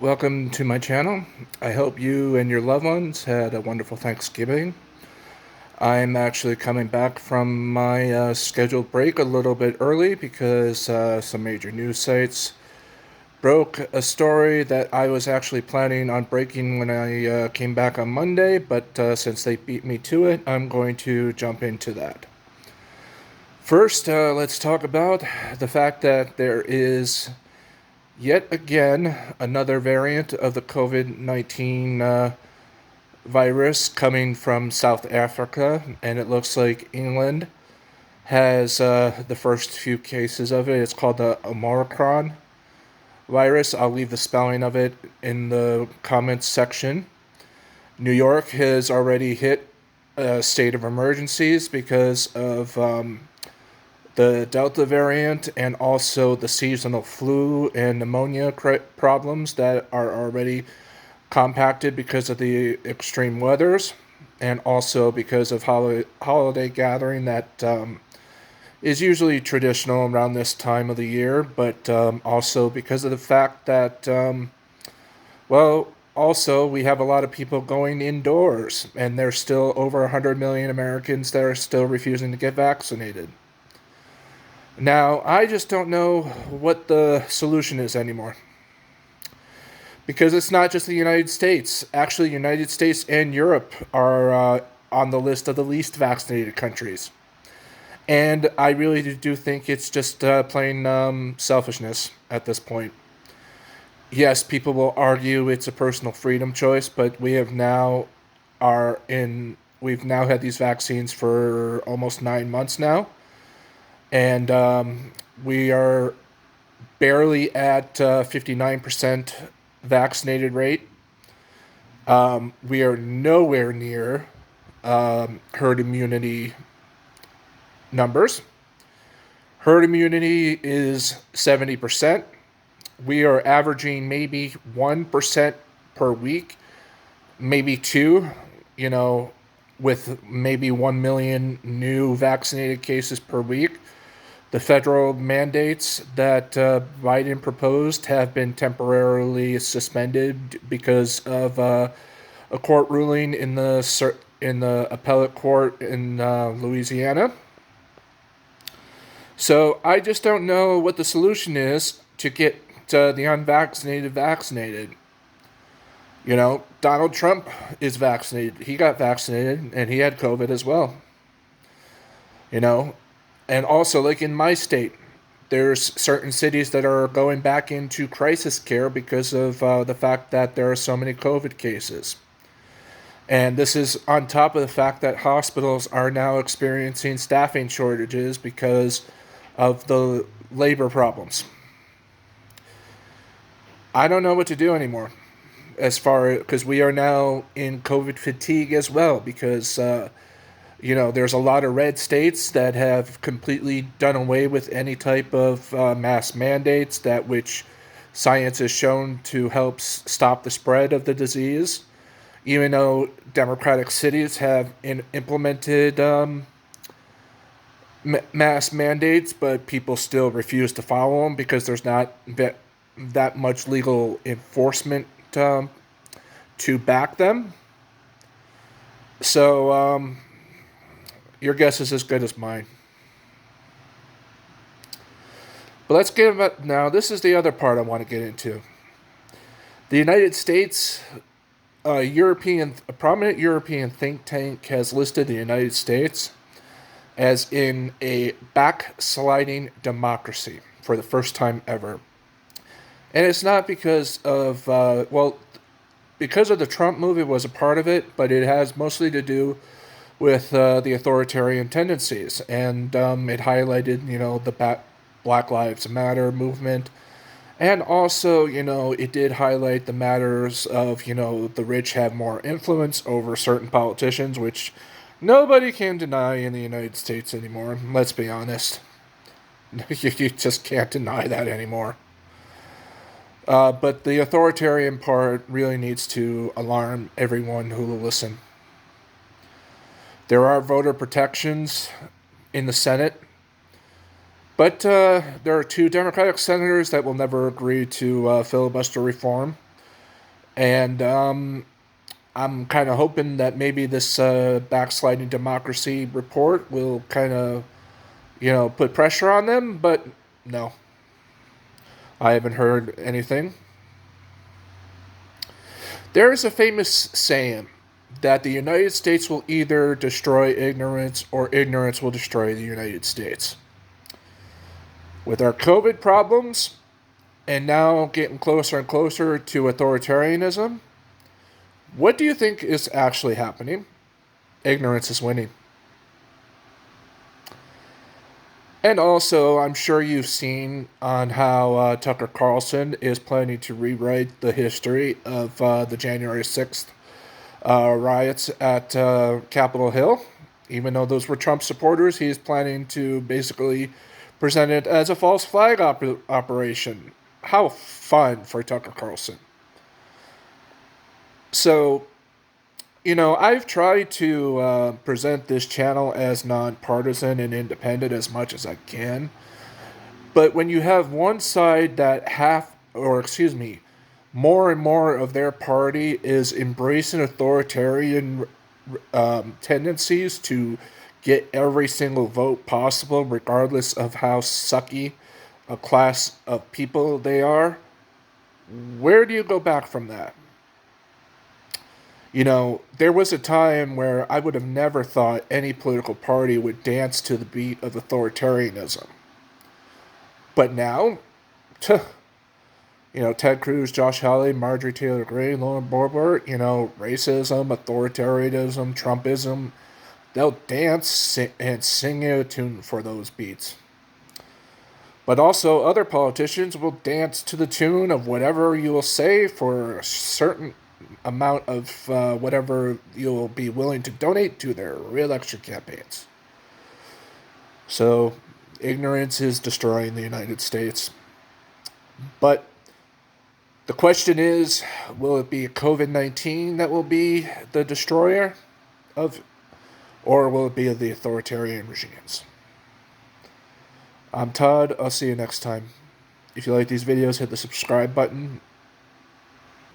Welcome to my channel. I hope you and your loved ones had a wonderful Thanksgiving. I'm actually coming back from my scheduled break a little bit early because some major news sites broke a story that I was actually planning on breaking when I came back on Monday, but since they beat me to it, I'm going to jump into that. First, let's talk about the fact that there is yet again another variant of the COVID-19 virus coming from South Africa, and it looks like England has the first few cases of it. It's called the omicron virus. I'll leave the spelling of it in the comments section. New York has already hit a state of emergencies because of the Delta variant and also the seasonal flu and pneumonia problems that are already compacted because of the extreme weathers and also because of holiday gathering that is usually traditional around this time of the year, but also because of the fact that, also we have a lot of people going indoors, and there's still over 100 million Americans that are still refusing to get vaccinated. Now, I just don't know what the solution is anymore. Because it's not just the United States. Actually, United States and Europe are on the list of the least vaccinated countries. And I really do think it's just plain selfishness at this point. Yes, people will argue it's a personal freedom choice, but we've now had these vaccines for almost 9 months now, and we are barely at 59% vaccinated rate. We are nowhere near herd immunity numbers. Herd immunity is 70%. We are averaging maybe 1% per week, maybe two, you know, with maybe 1 million new vaccinated cases per week. The federal mandates that Biden proposed have been temporarily suspended because of a court ruling in the appellate court in Louisiana. So I just don't know what the solution is to get the unvaccinated vaccinated. You know, Donald Trump is vaccinated. He got vaccinated and he had COVID as well. You know, and also, like in my state, there's certain cities that are going back into crisis care because of the fact that there are so many COVID cases. And this is on top of the fact that hospitals are now experiencing staffing shortages because of the labor problems. I don't know what to do anymore as far because we are now in COVID fatigue as well because there's a lot of red states that have completely done away with any type of mass mandates that which science has shown to help stop the spread of the disease. Even though democratic cities have implemented mass mandates, but people still refuse to follow them because there's not that much legal enforcement to back them. So your guess is as good as mine. But let's get about now. This is the other part I want to get into. The United States, a prominent European think tank has listed the United States as in a backsliding democracy for the first time ever. And it's not because of, because of the Trump move, it was a part of it, but it has mostly to do with the authoritarian tendencies. And it highlighted, the Black Lives Matter movement. And also, it did highlight the matters of, the rich have more influence over certain politicians, which nobody can deny in the United States anymore. Let's be honest. You just can't deny that anymore. But the authoritarian part really needs to alarm everyone who will listen. There are voter protections in the Senate, but there are two Democratic senators that will never agree to filibuster reform. And I'm kind of hoping that maybe this backsliding democracy report will kind of, put pressure on them, but no, I haven't heard anything. There is a famous saying that the United States will either destroy ignorance or ignorance will destroy the United States. With our COVID problems, and now getting closer and closer to authoritarianism, what do you think is actually happening? Ignorance is winning. And also, I'm sure you've seen on how Tucker Carlson is planning to rewrite the history of the January 6th riots at Capitol Hill. Even though those were Trump supporters, he's planning to basically present it as a false flag operation. How fun for Tucker Carlson. So, I've tried to present this channel as nonpartisan and independent as much as I can. But when you have one side that more and more of their party is embracing authoritarian tendencies to get every single vote possible, regardless of how sucky a class of people they are, where do you go back from that? There was a time where I would have never thought any political party would dance to the beat of authoritarianism. But now, Ted Cruz, Josh Hawley, Marjorie Taylor Greene, Lauren Boebert, racism, authoritarianism, Trumpism, they'll dance and sing a tune for those beats. But also, other politicians will dance to the tune of whatever you will say for a certain amount of whatever you'll be willing to donate to their re-election campaigns. So, ignorance is destroying the United States. But the question is, will it be COVID-19 that will be the destroyer of, or will it be the authoritarian regimes? I'm Todd. I'll see you next time. If you like these videos, hit the subscribe button